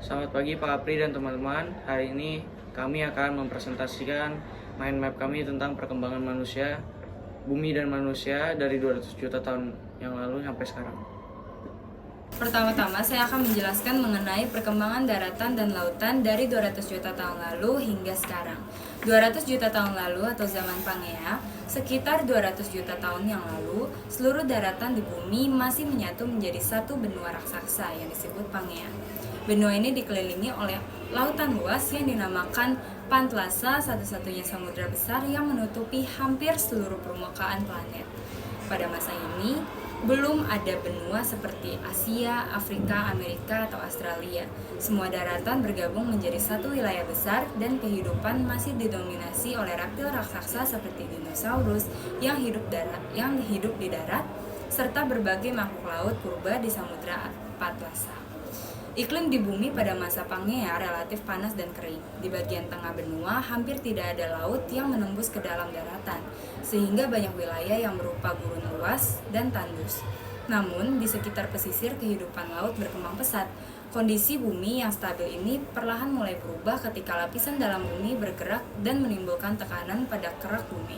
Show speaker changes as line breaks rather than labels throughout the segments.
Selamat pagi Pak Apri dan teman-teman. Hari ini kami akan mempresentasikan mind map kami tentang perkembangan manusia, bumi dan manusia dari 200 juta tahun yang lalu sampai sekarang.
Pertama-tama saya akan menjelaskan mengenai perkembangan daratan dan lautan dari 200 juta tahun lalu hingga sekarang. 200 juta tahun lalu atau zaman Pangea, sekitar 200 juta tahun yang lalu, seluruh daratan di bumi masih menyatu menjadi satu benua raksasa yang disebut Pangea. Benua ini dikelilingi oleh lautan luas yang dinamakan Pantlasa, satu-satunya samudra besar yang menutupi hampir seluruh permukaan planet. Pada masa ini, belum ada benua seperti Asia, Afrika, Amerika, atau Australia. Semua daratan bergabung menjadi satu wilayah besar dan kehidupan masih didominasi oleh reptil raksasa seperti dinosaurus yang hidup di darat, serta berbagai makhluk laut purba di Samudra Atlasa. Iklim di bumi pada masa Pangea relatif panas dan kering. Di bagian tengah benua hampir tidak ada laut yang menembus ke dalam daratan, sehingga banyak wilayah yang berupa gurun luas dan tandus. Namun, di sekitar pesisir kehidupan laut berkembang pesat. Kondisi bumi yang stabil ini perlahan mulai berubah ketika lapisan dalam bumi bergerak dan menimbulkan tekanan pada kerak bumi.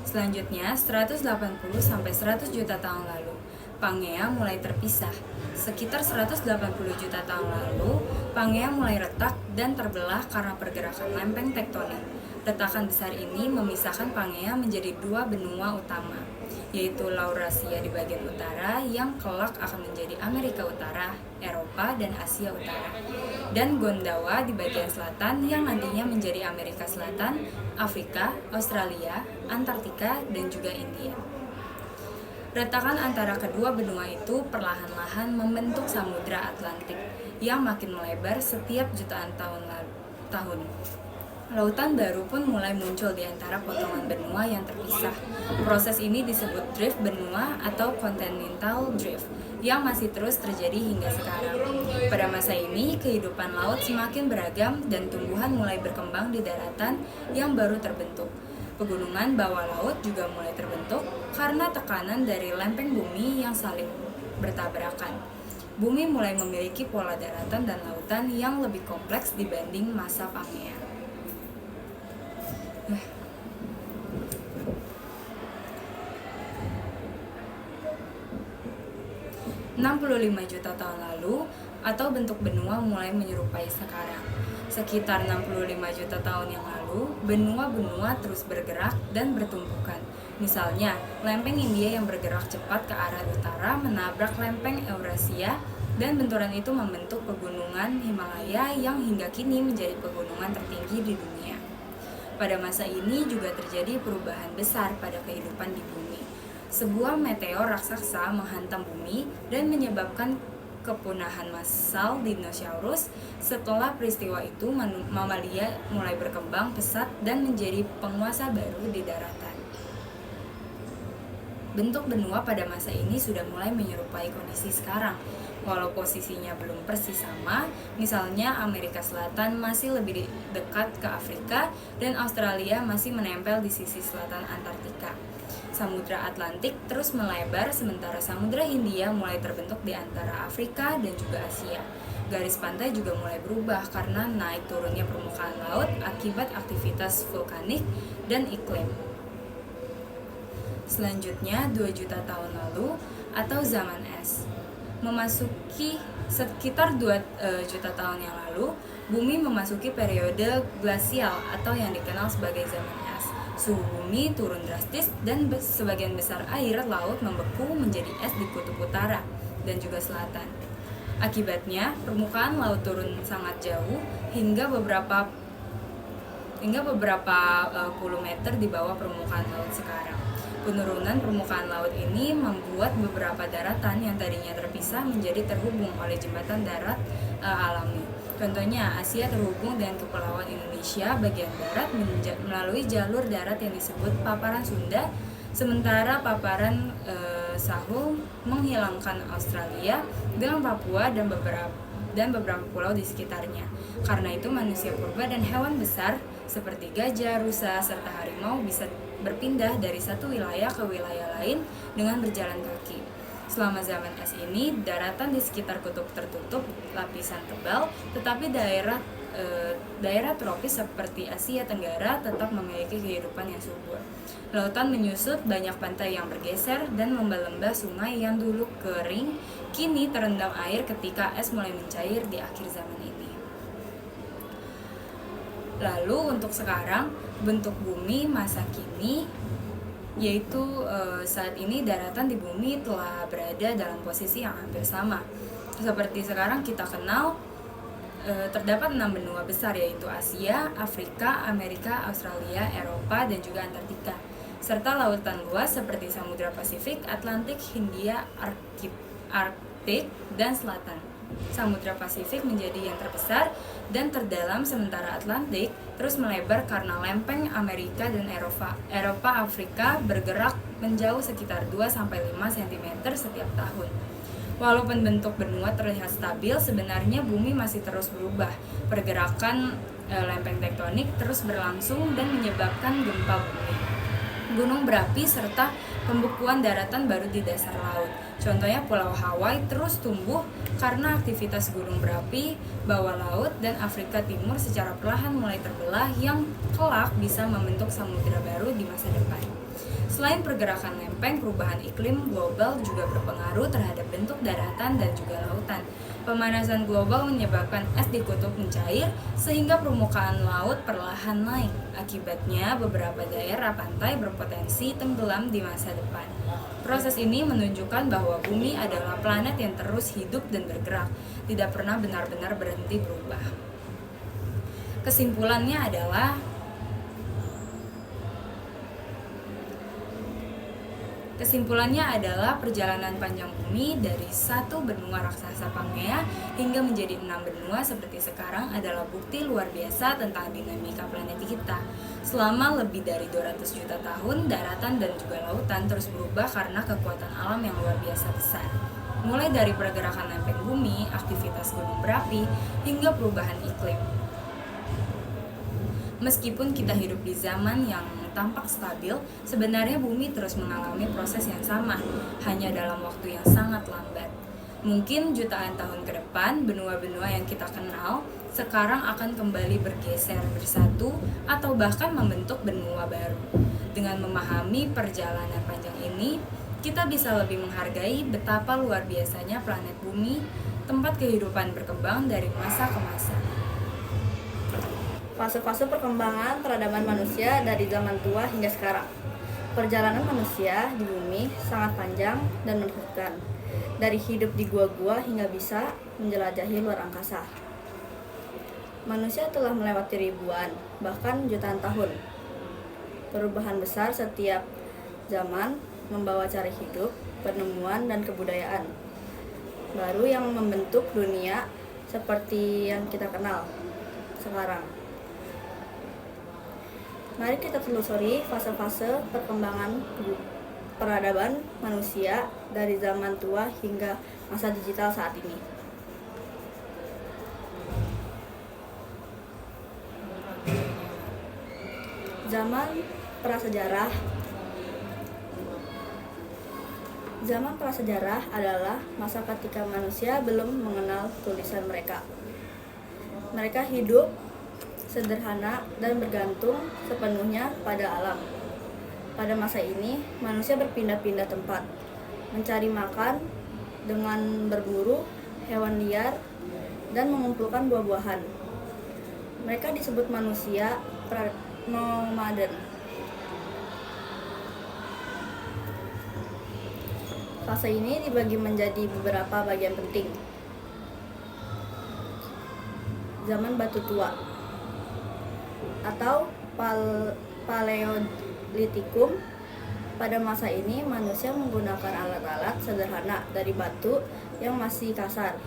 Selanjutnya, 180-100 juta tahun lalu, Pangea mulai terpisah. Sekitar 180 juta tahun lalu, Pangea mulai retak dan terbelah karena pergerakan lempeng tektonik. Retakan besar ini memisahkan Pangea menjadi dua benua utama, yaitu Laurasia di bagian utara yang kelak akan menjadi Amerika Utara, Eropa, dan Asia Utara, dan Gondwana di bagian selatan yang nantinya menjadi Amerika Selatan, Afrika, Australia, Antartika, dan juga India. Retakan antara kedua benua itu perlahan-lahan membentuk Samudra Atlantik yang makin melebar setiap jutaan tahun. Lautan baru pun mulai muncul di antara potongan benua yang terpisah. Proses ini disebut drift benua atau continental drift, yang masih terus terjadi hingga sekarang. Pada masa ini, kehidupan laut semakin beragam dan tumbuhan mulai berkembang di daratan yang baru terbentuk. Pegunungan bawah laut juga mulai terbentuk karena tekanan dari lempeng bumi yang saling bertabrakan. Bumi mulai memiliki pola daratan dan lautan yang lebih kompleks dibanding masa Pangea. 65 juta tahun lalu, atau bentuk benua mulai menyerupai sekarang. Sekitar 65 juta tahun yang lalu, benua-benua terus bergerak dan bertumpukan. Misalnya, lempeng India yang bergerak cepat ke arah utara menabrak lempeng Eurasia, dan benturan itu membentuk pegunungan Himalaya yang hingga kini menjadi pegunungan tertinggi di dunia. Pada masa ini juga terjadi perubahan besar pada kehidupan di bumi. Sebuah meteor raksasa menghantam bumi dan menyebabkan kepunahan massal dinosaurus. Setelah peristiwa itu, mamalia mulai berkembang pesat dan menjadi penguasa baru di daratan. Bentuk benua pada masa ini sudah mulai menyerupai kondisi sekarang. Walau posisinya belum persis sama, misalnya Amerika Selatan masih lebih dekat ke Afrika dan Australia masih menempel di sisi selatan Antartika. Samudra Atlantik terus melebar sementara Samudra Hindia mulai terbentuk di antara Afrika dan juga Asia. Garis pantai juga mulai berubah karena naik turunnya permukaan laut akibat aktivitas vulkanik dan iklim. Selanjutnya, 2 juta tahun lalu atau zaman es. Memasuki sekitar 2 juta tahun yang lalu, bumi memasuki periode glasial atau yang dikenal sebagai zaman es. Suhu bumi turun drastis dan sebagian besar air laut membeku menjadi es di kutub utara dan juga selatan. Akibatnya, permukaan laut turun sangat jauh hingga beberapa puluh meter di bawah permukaan laut sekarang. Penurunan permukaan laut ini membuat beberapa daratan yang tadinya terpisah menjadi terhubung oleh jembatan darat alami. Contohnya, Asia terhubung dengan Kepulauan Indonesia bagian barat melalui jalur darat yang disebut paparan Sunda, sementara paparan Sahul menghilangkan Australia dengan Papua dan beberapa pulau di sekitarnya. Karena itu, manusia purba dan hewan besar seperti gajah, rusa, serta harimau bisa berpindah dari satu wilayah ke wilayah lain dengan berjalan kaki. Selama zaman es ini, daratan di sekitar kutub tertutup lapisan tebal, tetapi daerah tropis seperti Asia Tenggara tetap memiliki kehidupan yang subur. Lautan menyusut, banyak pantai yang bergeser, dan lembah-lembah sungai yang dulu kering kini terendam air ketika es mulai mencair di akhir zaman ini. Lalu untuk sekarang, bentuk bumi masa kini yaitu saat ini daratan di bumi telah berada dalam posisi yang hampir sama. Seperti sekarang kita kenal, terdapat 6 benua besar, yaitu Asia, Afrika, Amerika, Australia, Eropa, dan juga Antartika, serta lautan luas seperti Samudra Pasifik, Atlantik, Hindia, Arktik, dan Selatan. Samudra Pasifik menjadi yang terbesar dan terdalam, sementara Atlantik terus melebar karena lempeng Amerika dan Eropa Afrika bergerak menjauh sekitar 2-5 cm setiap tahun. Walaupun bentuk benua terlihat stabil, sebenarnya bumi masih terus berubah. Pergerakan lempeng tektonik terus berlangsung dan menyebabkan gempa bumi, gunung berapi, serta pembekuan daratan baru di dasar laut. Contohnya Pulau Hawaii terus tumbuh karena aktivitas gunung berapi bawah laut, dan Afrika Timur secara perlahan mulai terbelah yang kelak bisa membentuk samudera baru di masa depan. Selain pergerakan lempeng, perubahan iklim global juga berpengaruh terhadap bentuk daratan dan juga lautan. Pemanasan global menyebabkan es di kutub mencair sehingga permukaan laut perlahan naik. Akibatnya, beberapa daerah pantai berpotensi tenggelam di masa depan. Proses ini menunjukkan bahwa bumi adalah planet yang terus hidup dan bergerak, tidak pernah benar-benar berhenti berubah. Kesimpulannya adalah perjalanan panjang bumi dari satu benua raksasa Pangea hingga menjadi 6 benua seperti sekarang adalah bukti luar biasa tentang dinamika planet kita. Selama lebih dari 200 juta tahun, daratan dan juga lautan terus berubah karena kekuatan alam yang luar biasa besar. Mulai dari pergerakan lempeng bumi, aktivitas gunung berapi, hingga perubahan iklim. Meskipun kita hidup di zaman yang tampak stabil, sebenarnya bumi terus mengalami proses yang sama, hanya dalam waktu yang sangat lambat. Mungkin jutaan tahun ke depan, benua-benua yang kita kenal sekarang akan kembali bergeser bersatu atau bahkan membentuk benua baru. Dengan memahami perjalanan panjang ini, kita bisa lebih menghargai betapa luar biasanya planet bumi, tempat kehidupan berkembang dari masa ke masa.
Fase-fase perkembangan peradaban manusia dari zaman tua hingga sekarang. Perjalanan manusia di bumi sangat panjang dan menakjubkan. Dari hidup di gua-gua hingga bisa menjelajahi luar angkasa. Manusia telah melewati ribuan, bahkan jutaan tahun. Perubahan besar setiap zaman membawa cara hidup, penemuan, dan kebudayaan baru yang membentuk dunia seperti yang kita kenal sekarang. Mari kita telusuri fase-fase perkembangan peradaban manusia dari zaman tua hingga masa digital saat ini. Zaman prasejarah. Zaman prasejarah adalah masa ketika manusia belum mengenal tulisan mereka. Mereka hidup sederhana dan bergantung sepenuhnya pada alam. Pada masa ini, manusia berpindah-pindah tempat, mencari makan dengan berburu hewan liar dan mengumpulkan buah-buahan. Mereka disebut manusia nomaden. Fase ini dibagi menjadi beberapa bagian penting. Zaman batu tua atau Paleolitikum. Pada masa ini manusia menggunakan alat-alat sederhana dari batu yang masih kasar,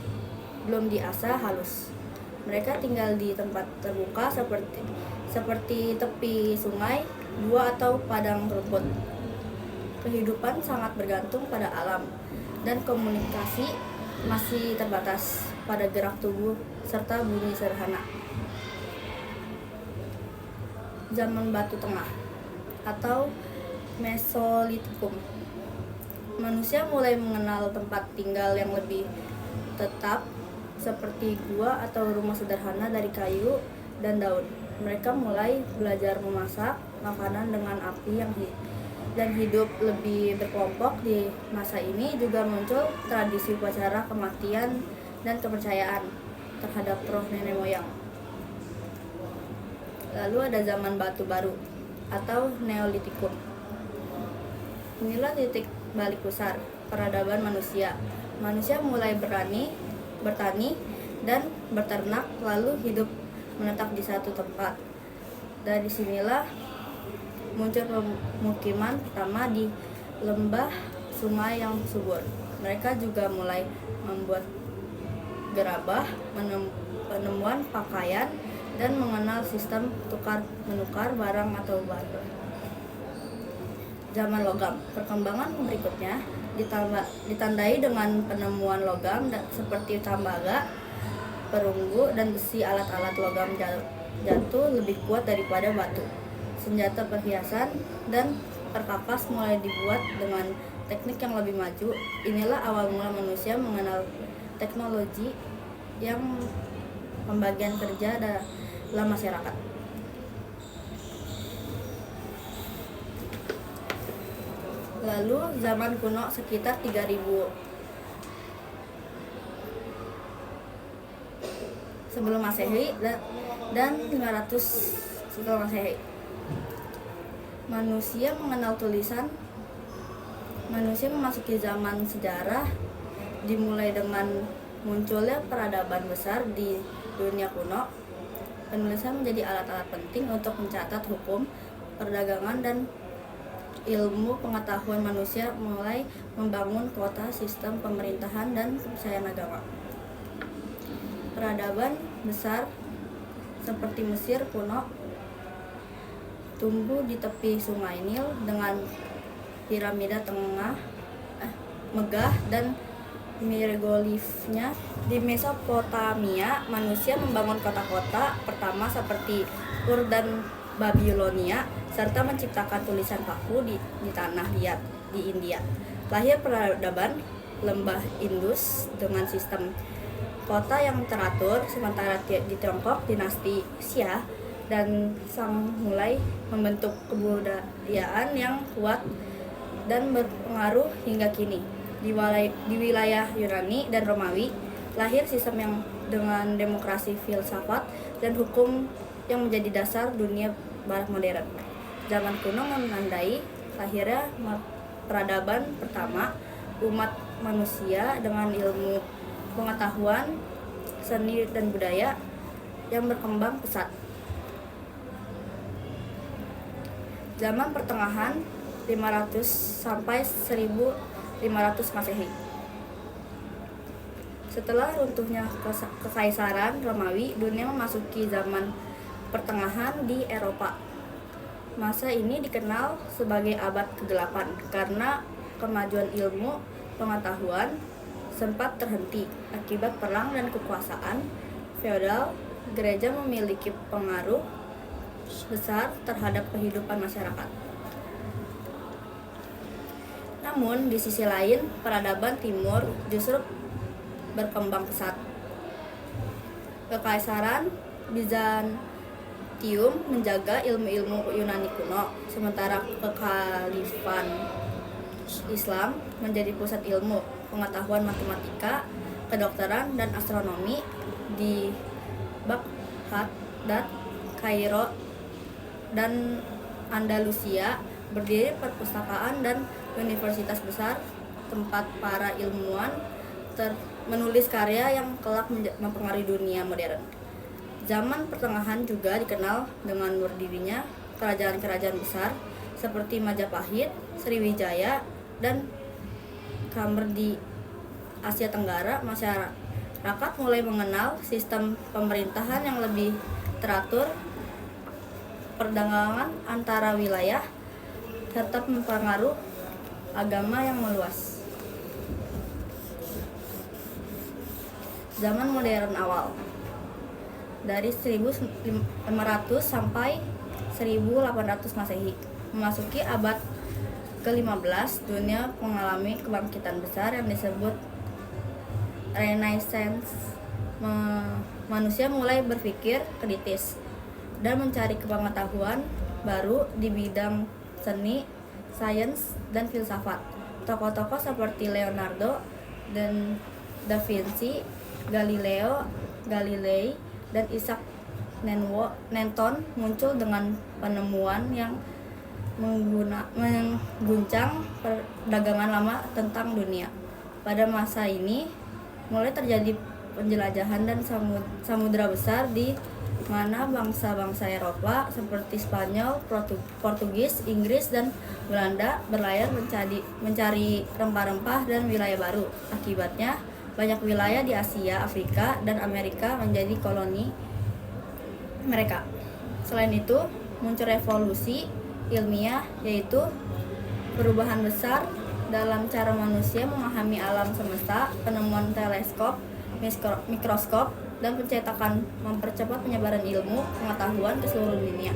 belum diasah halus. Mereka tinggal di tempat terbuka seperti tepi sungai, gua atau padang rumput. Kehidupan sangat bergantung pada alam dan komunikasi masih terbatas pada gerak tubuh serta bunyi sederhana. Zaman batu tengah. atau Mesolitikum. Manusia mulai mengenal tempat tinggal yang lebih tetap seperti gua atau rumah sederhana dari kayu dan daun. Mereka mulai belajar memasak makanan dengan api dan hidup lebih berkelompok. Di masa ini juga muncul tradisi upacara kematian dan kepercayaan terhadap roh nenek moyang. Lalu ada zaman batu baru atau Neolitikum. Inilah titik balik besar peradaban manusia. Manusia mulai bertani dan berternak, lalu hidup menetap di satu tempat. Dari sinilah muncul pemukiman pertama di lembah sungai yang subur. Mereka juga mulai membuat gerabah, penemuan pakaian, dan mengenal sistem tukar-menukar barang atau barter. Zaman logam. Perkembangan berikutnya ditandai dengan penemuan logam seperti tembaga, perunggu, dan besi. Alat-alat logam jatuh lebih kuat daripada batu. Senjata perhiasan dan perkakas mulai dibuat dengan teknik yang lebih maju. Inilah awal mula manusia mengenal teknologi yang pembagian kerja dalam masyarakat. Lalu zaman kuno sekitar 3000 sebelum Masehi dan 500 setelah Masehi. Manusia mengenal tulisan. Manusia memasuki zaman sejarah, dimulai dengan munculnya peradaban besar di dunia kuno. Penulisan menjadi alat-alat penting untuk mencatat hukum, perdagangan, dan ilmu pengetahuan. Manusia mulai membangun kota, sistem pemerintahan, dan kepercayaan agama. Peradaban besar seperti Mesir kuno tumbuh di tepi sungai Nil dengan piramida megah dan hieroglifnya. Di Mesopotamia, manusia membangun kota-kota pertama seperti Ur dan Babilonia, serta menciptakan tulisan paku di tanah liat di India. Lahir peradaban lembah Indus dengan sistem kota yang teratur, sementara di Tiongkok dinasti Xia dan Shang mulai membentuk kebudayaan yang kuat dan berpengaruh hingga kini. Di wilayah Yunani dan Romawi, lahir sistem yang dengan demokrasi, filsafat, dan hukum yang menjadi dasar dunia barat modern. Zaman kuno menandai lahirnya peradaban pertama umat manusia dengan ilmu pengetahuan, seni, dan budaya yang berkembang pesat. Zaman pertengahan 500 sampai 1500 Masehi. Setelah runtuhnya kekaisaran Romawi, dunia memasuki zaman pertengahan di Eropa. Masa ini dikenal sebagai abad kegelapan karena kemajuan ilmu pengetahuan sempat terhenti akibat perang dan kekuasaan feodal. Gereja memiliki pengaruh besar terhadap kehidupan masyarakat. Namun di sisi lain, peradaban timur justru berkembang pesat. Kekaisaran Bizantium menjaga ilmu-ilmu Yunani kuno, sementara kekhalifan Islam menjadi pusat ilmu pengetahuan matematika, kedokteran, dan astronomi. Di Baghdad, Kairo, dan Andalusia berdiri perpustakaan dan universitas besar, tempat para ilmuwan menulis karya yang kelak mempengaruhi dunia modern. Zaman pertengahan juga dikenal dengan berdirinya kerajaan-kerajaan besar seperti Majapahit, Sriwijaya, dan Khmer di Asia Tenggara. Masyarakat mulai mengenal sistem pemerintahan yang lebih teratur, perdagangan antara wilayah, serta mempengaruhi agama yang meluas. Zaman modern awal dari 1500 sampai 1800 Masehi. Memasuki abad ke-15, dunia mengalami kebangkitan besar yang disebut Renaissance. Manusia mulai berpikir kritis dan mencari pengetahuan baru di bidang seni, sains, dan filsafat. Tokoh-tokoh seperti Leonardo dan Da Vinci, Galileo Galilei, dan Isaac Newton muncul dengan penemuan yang mengguncang perdagangan lama tentang dunia. Pada masa ini mulai terjadi penjelajahan dan samudra besar di mana bangsa-bangsa Eropa seperti Spanyol, Portugis, Inggris, dan Belanda berlayar mencari rempah-rempah dan wilayah baru. Akibatnya, banyak wilayah di Asia, Afrika, dan Amerika menjadi koloni mereka. Selain itu, muncul revolusi ilmiah, yaitu perubahan besar dalam cara manusia memahami alam semesta, penemuan teleskop, mikroskop, dan pencetakan mempercepat penyebaran ilmu pengetahuan ke seluruh dunia.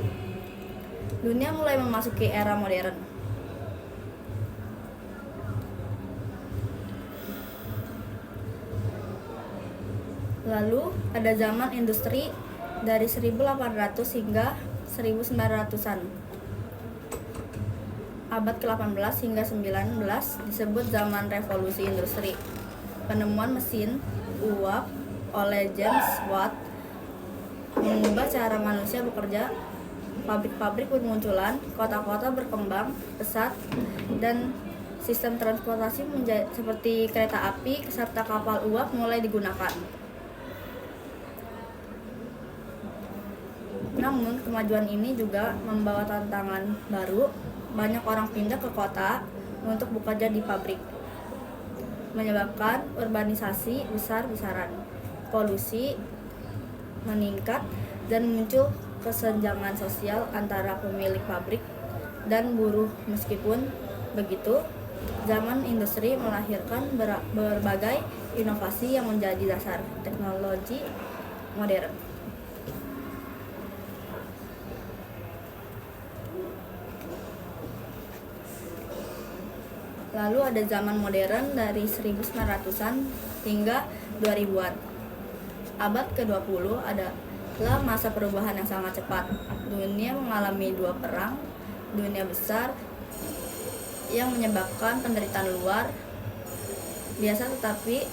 Dunia mulai memasuki era modern. Lalu ada zaman industri dari 1800 hingga 1900-an. Abad ke-18 hingga 19 disebut zaman revolusi industri. Penemuan mesin uap oleh James Watt mengubah cara manusia bekerja. Pabrik-pabrik bermunculan, kota-kota berkembang pesat, dan sistem transportasi seperti kereta api serta kapal uap mulai digunakan. Namun, kemajuan ini juga membawa tantangan baru. Banyak orang pindah ke kota untuk bekerja di pabrik, menyebabkan urbanisasi besar-besaran. Polusi meningkat dan muncul kesenjangan sosial antara pemilik pabrik dan buruh. Meskipun begitu, zaman industri melahirkan berbagai inovasi yang menjadi dasar teknologi modern. Lalu ada zaman modern dari 1900-an hingga 2000-an. Abad ke-20 adalah masa perubahan yang sangat cepat. Dunia mengalami 2 perang dunia besar yang menyebabkan penderitaan luar biasa, tetapi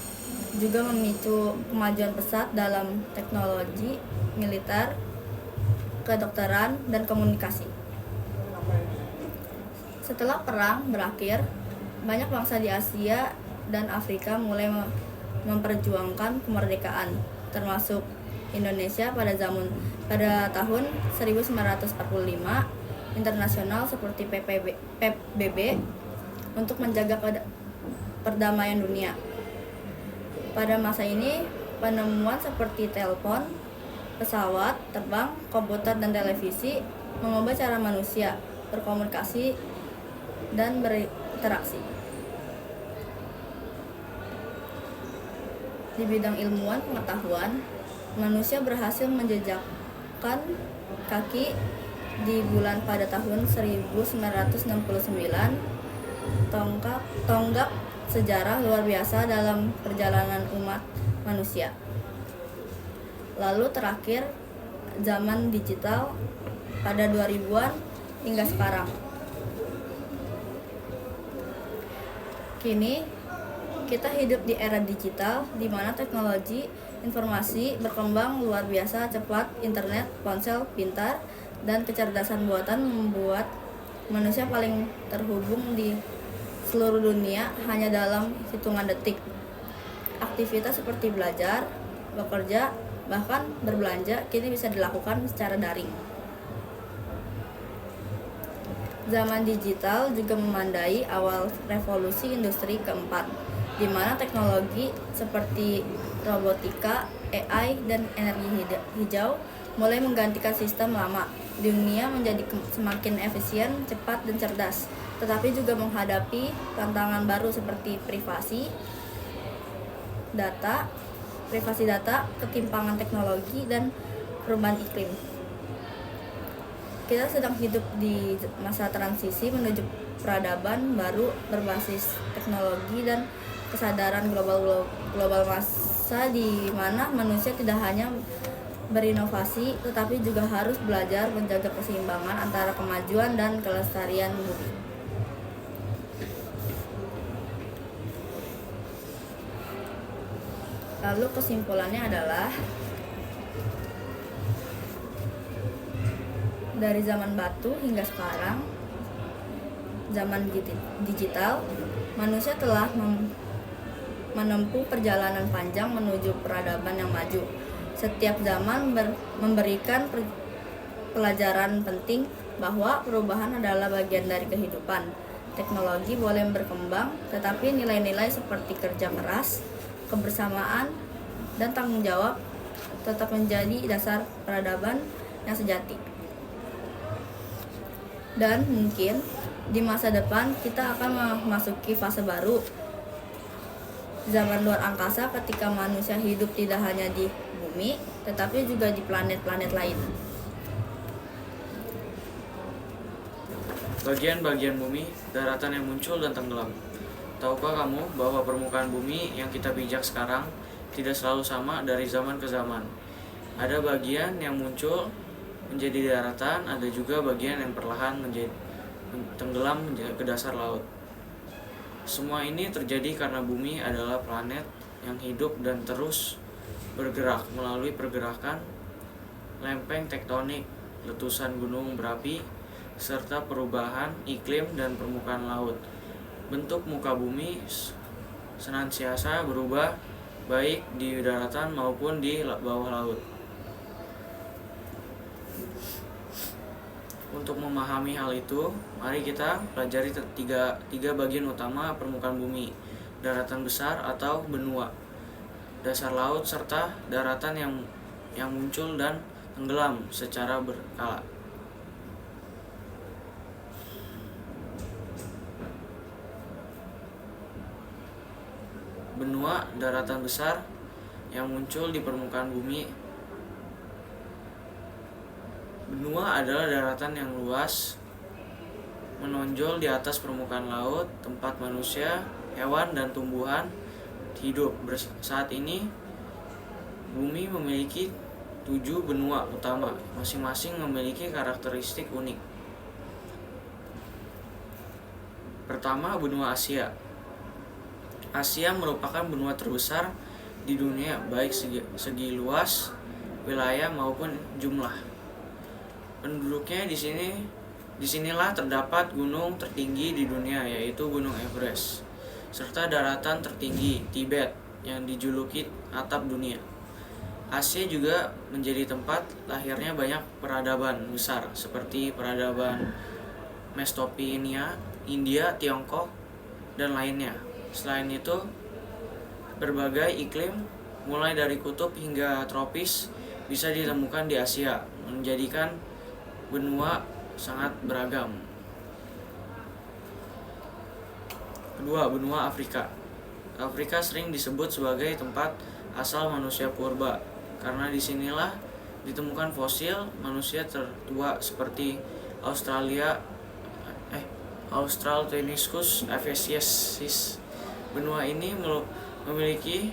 juga memicu kemajuan pesat dalam teknologi, militer, kedokteran, dan komunikasi. Setelah perang berakhir, banyak bangsa di Asia dan Afrika mulai memperjuangkan kemerdekaan, termasuk Indonesia pada tahun 1945. Internasional seperti PBB untuk menjaga perdamaian dunia. Pada masa ini, penemuan seperti telepon, pesawat terbang, komputer, dan televisi mengubah cara manusia berkomunikasi dan berinteraksi. Di bidang ilmuwan pengetahuan, manusia berhasil menjejakkan kaki di bulan pada tahun 1969, tonggak sejarah luar biasa dalam perjalanan umat manusia. Lalu terakhir, zaman digital pada 2000-an hingga sekarang. Kini kita hidup di era digital di mana teknologi informasi berkembang luar biasa cepat. Internet, ponsel pintar, dan kecerdasan buatan membuat manusia paling terhubung di seluruh dunia hanya dalam hitungan detik. Aktivitas seperti belajar, bekerja, bahkan berbelanja kini bisa dilakukan secara daring. Zaman digital juga memandai awal revolusi industri keempat, di mana teknologi seperti robotika, AI, dan energi hijau mulai menggantikan sistem lama. Dunia menjadi semakin efisien, cepat, dan cerdas, tetapi juga menghadapi tantangan baru seperti privasi data, ketimpangan teknologi, dan perubahan iklim. Kita sedang hidup di masa transisi menuju peradaban baru berbasis teknologi dan kesadaran global masa di mana manusia tidak hanya berinovasi tetapi juga harus belajar menjaga keseimbangan antara kemajuan dan kelestarian bumi. Lalu kesimpulannya adalah dari zaman batu hingga sekarang, zaman digital, manusia telah menempuh perjalanan panjang menuju peradaban yang maju. Setiap zaman memberikan pelajaran penting bahwa perubahan adalah bagian dari kehidupan. Teknologi boleh berkembang, tetapi nilai-nilai seperti kerja keras, kebersamaan, dan tanggung jawab tetap menjadi dasar peradaban yang sejati. Dan mungkin di masa depan kita akan memasuki fase baru, zaman luar angkasa, ketika manusia hidup tidak hanya di bumi tetapi juga di planet-planet lain.
Bagian-bagian bumi, daratan yang muncul dan tenggelam. Tahukah kamu bahwa permukaan bumi yang kita pijak sekarang tidak selalu sama dari zaman ke zaman? Ada bagian yang muncul menjadi daratan, ada juga bagian yang perlahan menjadi tenggelam ke dasar laut. Semua ini terjadi karena bumi adalah planet yang hidup dan terus bergerak melalui pergerakan lempeng tektonik, letusan gunung berapi, serta perubahan iklim dan permukaan laut. Bentuk muka bumi senantiasa berubah, baik di daratan maupun di bawah laut. Untuk memahami hal itu, mari kita pelajari tiga bagian utama permukaan bumi: daratan besar atau benua, dasar laut, serta daratan yang muncul dan tenggelam secara berkala. Benua, daratan besar yang muncul di permukaan bumi. Benua adalah daratan yang luas, menonjol di atas permukaan laut, tempat manusia, hewan, dan tumbuhan hidup. Saat ini, bumi memiliki 7 benua utama, masing-masing memiliki karakteristik unik. Pertama, benua Asia. Asia merupakan benua terbesar di dunia, baik segi luas, wilayah maupun jumlah penduduknya. Disinilah terdapat gunung tertinggi di dunia, yaitu Gunung Everest, serta daratan tertinggi Tibet yang dijuluki atap dunia. Asia juga menjadi tempat lahirnya banyak peradaban besar seperti peradaban Mesopotamia, India, Tiongkok, dan lainnya. Selain itu, berbagai iklim mulai dari kutub hingga tropis bisa ditemukan di Asia, menjadikan benua sangat beragam. Kedua, benua Afrika. Afrika sering disebut sebagai tempat asal manusia purba karena disinilah ditemukan fosil manusia tertua seperti Australopithecus afarensis. Benua ini memiliki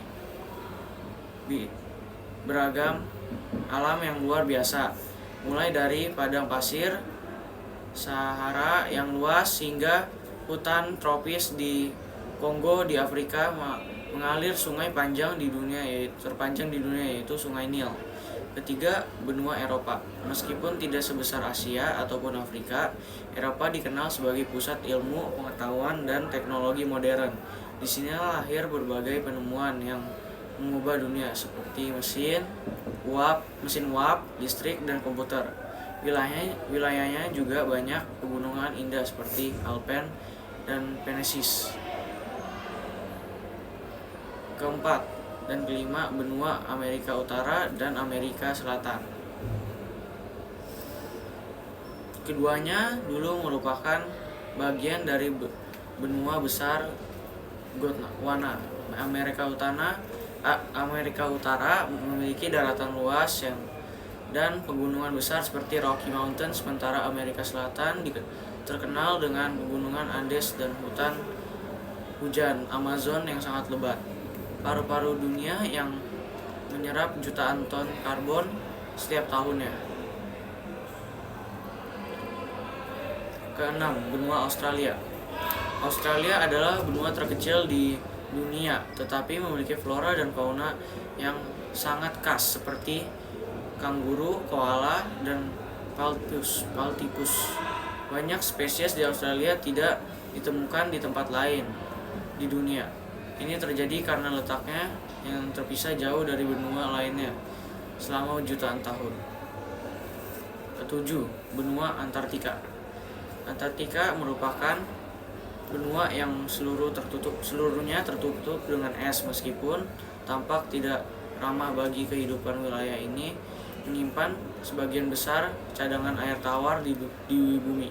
beragam alam yang luar biasa, mulai dari padang pasir Sahara yang luas hingga hutan tropis di Kongo di Afrika, mengalir sungai terpanjang di dunia yaitu Sungai Nil. Ketiga, benua Eropa. Meskipun tidak sebesar Asia ataupun Afrika, Eropa dikenal sebagai pusat ilmu, pengetahuan, dan teknologi modern. Di sini lahir berbagai penemuan yang mengubah dunia seperti mesin uap, listrik, dan komputer. Wilayahnya juga banyak pegunungan indah seperti Alpen dan Penesis. Keempat dan kelima, benua Amerika Utara dan Amerika Selatan. Keduanya dulu merupakan bagian dari benua besar Gondwana. Amerika Utara memiliki daratan luas yang dan pegunungan besar seperti Rocky Mountains, sementara Amerika Selatan terkenal dengan pegunungan Andes dan hutan hujan Amazon yang sangat lebat. Paru-paru dunia yang menyerap jutaan ton karbon setiap tahunnya. Keenam, benua Australia. Australia adalah benua terkecil di dunia, tetapi memiliki flora dan fauna yang sangat khas seperti kanguru, koala, dan platypus. Banyak spesies di Australia tidak ditemukan di tempat lain di dunia. Ini terjadi karena letaknya yang terpisah jauh dari benua lainnya selama jutaan tahun. Ketujuh, benua Antartika. Antartika merupakan benua yang seluruhnya tertutup dengan es, meskipun tampak tidak ramah bagi kehidupan. Wilayah ini menyimpan sebagian besar cadangan air tawar di bumi.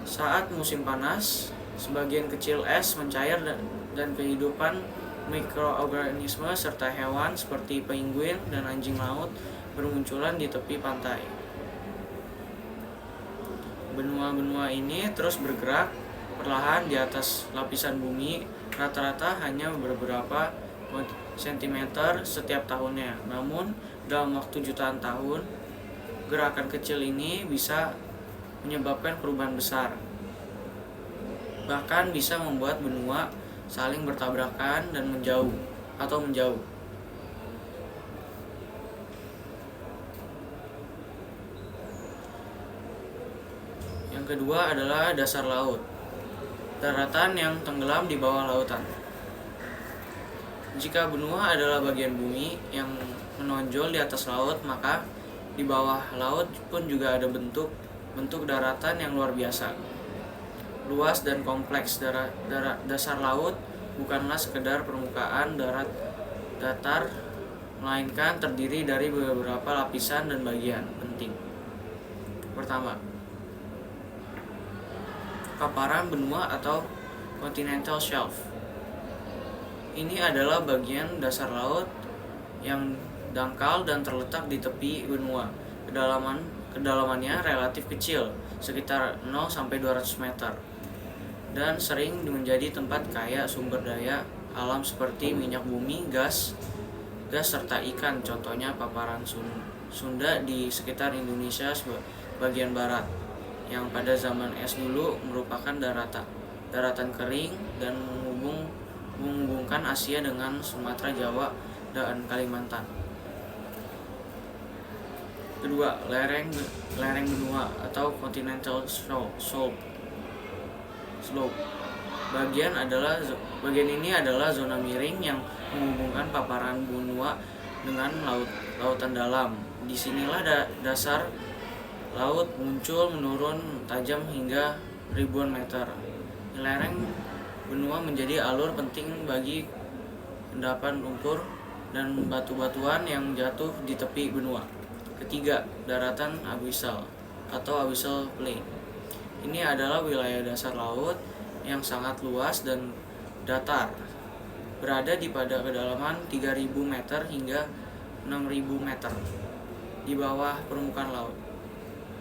Saat musim panas, sebagian kecil es mencair dan kehidupan mikroorganisme serta hewan seperti penguin dan anjing laut bermunculan di tepi pantai. Benua-benua ini terus bergerak perlahan di atas lapisan bumi, rata-rata hanya beberapa sentimeter setiap tahunnya. Namun dalam waktu jutaan tahun, gerakan kecil ini bisa menyebabkan perubahan besar. Bahkan bisa membuat benua saling bertabrakan dan menjauh. Yang kedua adalah dasar laut. Daratan yang tenggelam di bawah lautan. Jika benua adalah bagian bumi yang menonjol di atas laut, maka di bawah laut pun juga ada bentuk daratan yang luar biasa. Luas dan kompleks. Dasar laut bukanlah sekedar permukaan datar, melainkan terdiri dari beberapa lapisan dan bagian penting. Pertama, paparan benua atau continental shelf. Ini adalah bagian dasar laut yang dangkal dan terletak di tepi benua. Kedalamannya relatif kecil, sekitar 0-200 meter, dan sering menjadi tempat kaya sumber daya alam seperti minyak bumi, gas serta ikan. Contohnya paparan Sunda di sekitar Indonesia bagian barat, yang pada zaman es dulu merupakan daratan kering dan menghubungkan Asia dengan Sumatera, Jawa, dan Kalimantan. Kedua, lereng benua atau continental slope. Bagian ini adalah zona miring yang menghubungkan paparan benua dengan lautan dalam. Disinilah dasar laut muncul menurun tajam hingga ribuan meter. Lereng benua menjadi alur penting bagi endapan lumpur dan batu-batuan yang jatuh di tepi benua. Ketiga, daratan abyssal atau abyssal plain. Ini adalah wilayah dasar laut yang sangat luas dan datar, berada pada kedalaman 3.000 meter hingga 6.000 meter di bawah permukaan laut.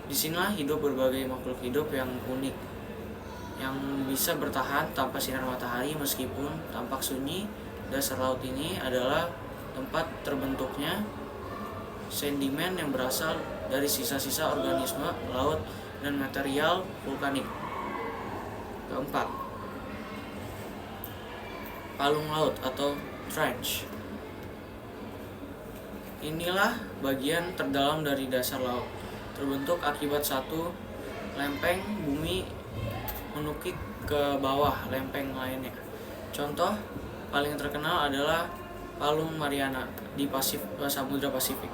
Disinilah hidup berbagai makhluk hidup yang unik, yang bisa bertahan tanpa sinar matahari meskipun tampak sunyi. Dasar laut ini adalah tempat terbentuknya sedimen yang berasal dari sisa-sisa organisme laut dan material vulkanik. Keempat, palung laut atau trench. Inilah bagian terdalam dari dasar laut, terbentuk akibat satu lempeng bumi menukik ke bawah lempeng lainnya. Contoh paling terkenal adalah Palung Mariana di Samudra Pasifik,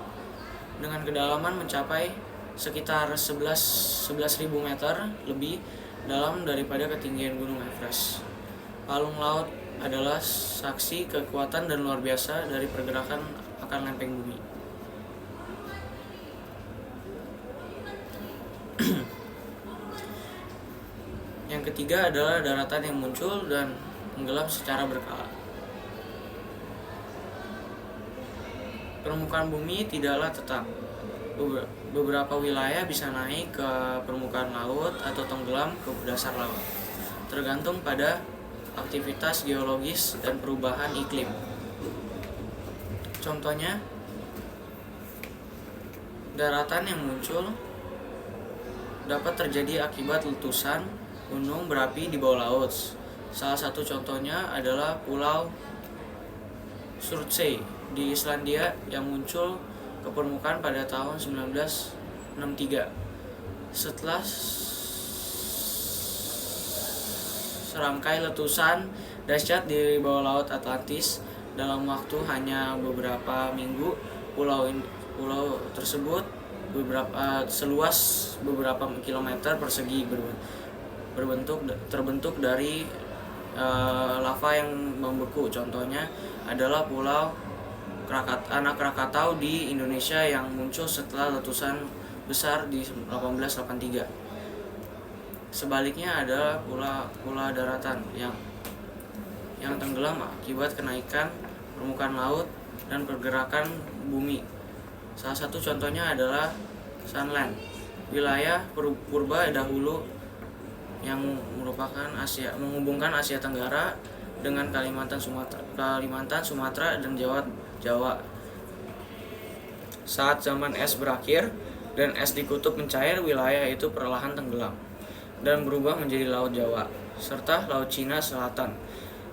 dengan kedalaman mencapai sekitar 11.000 meter, lebih dalam daripada ketinggian Gunung Everest. Palung laut adalah saksi kekuatan dan luar biasa dari pergerakan akan lempeng bumi. Yang ketiga adalah daratan yang muncul dan tenggelam secara berkala. Permukaan bumi tidaklah tetap. beberapa wilayah bisa naik ke permukaan laut atau tenggelam ke dasar laut, tergantung pada aktivitas geologis dan perubahan iklim. Contohnya, daratan yang muncul dapat terjadi akibat letusan gunung berapi di bawah laut. Salah satu contohnya adalah Pulau Surtsey di Islandia yang muncul ke permukaan pada tahun 1963 setelah serangkai letusan dahsyat di bawah laut Atlantis. Dalam waktu hanya beberapa minggu, pulau tersebut seluas beberapa kilometer persegi terbentuk dari lava yang membeku. Contohnya adalah Pulau Anak Krakatau di Indonesia yang muncul setelah letusan besar di 1883. Sebaliknya adalah pulau daratan yang tenggelam akibat kenaikan permukaan laut dan pergerakan bumi. Salah satu contohnya adalah Sunland, wilayah purba dahulu yang merupakan menghubungkan Asia Tenggara dengan Kalimantan, Sumatera, dan Jawa. Saat zaman es berakhir dan es di kutub mencair, wilayah itu perlahan tenggelam dan berubah menjadi Laut Jawa serta Laut Cina Selatan.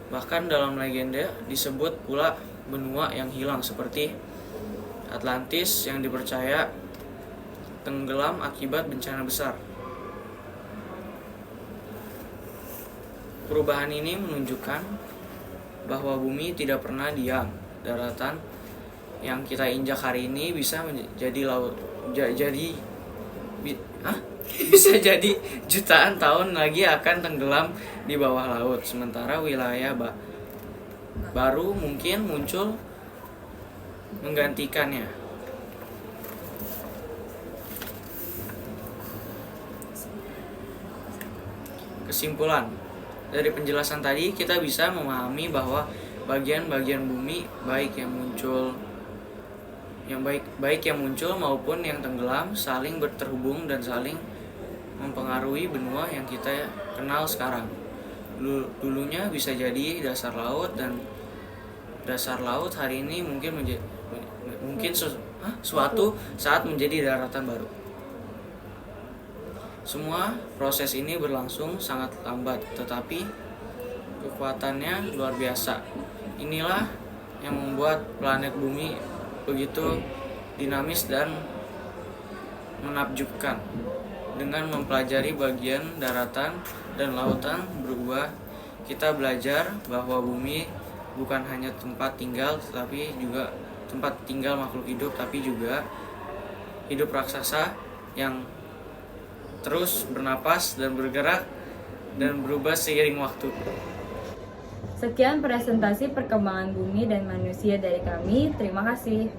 Bahkan dalam legenda disebut pula benua yang hilang seperti Atlantis yang dipercaya tenggelam akibat bencana besar. Perubahan ini menunjukkan bahwa bumi tidak pernah diam. Daratan yang kita injak hari ini bisa menjadi bisa jadi jutaan tahun lagi akan tenggelam di bawah laut. Sementara wilayah baru mungkin muncul menggantikannya. Kesimpulan dari penjelasan tadi, kita bisa memahami bahwa bagian-bagian bumi baik yang muncul maupun yang tenggelam saling terhubung dan saling mempengaruhi benua yang kita kenal sekarang. Dulunya bisa jadi dasar laut, dan dasar laut hari ini mungkin suatu saat menjadi daratan baru. Semua proses ini berlangsung sangat lambat, tetapi kekuatannya luar biasa. Inilah yang membuat planet bumi begitu dinamis dan menakjubkan. Dengan mempelajari bagian daratan dan lautan berubah, kita belajar bahwa bumi bukan hanya tempat tinggal makhluk hidup, tapi juga hidup raksasa yang terus bernapas dan bergerak dan berubah seiring waktu.
Sekian presentasi perkembangan bumi dan manusia dari kami. Terima kasih.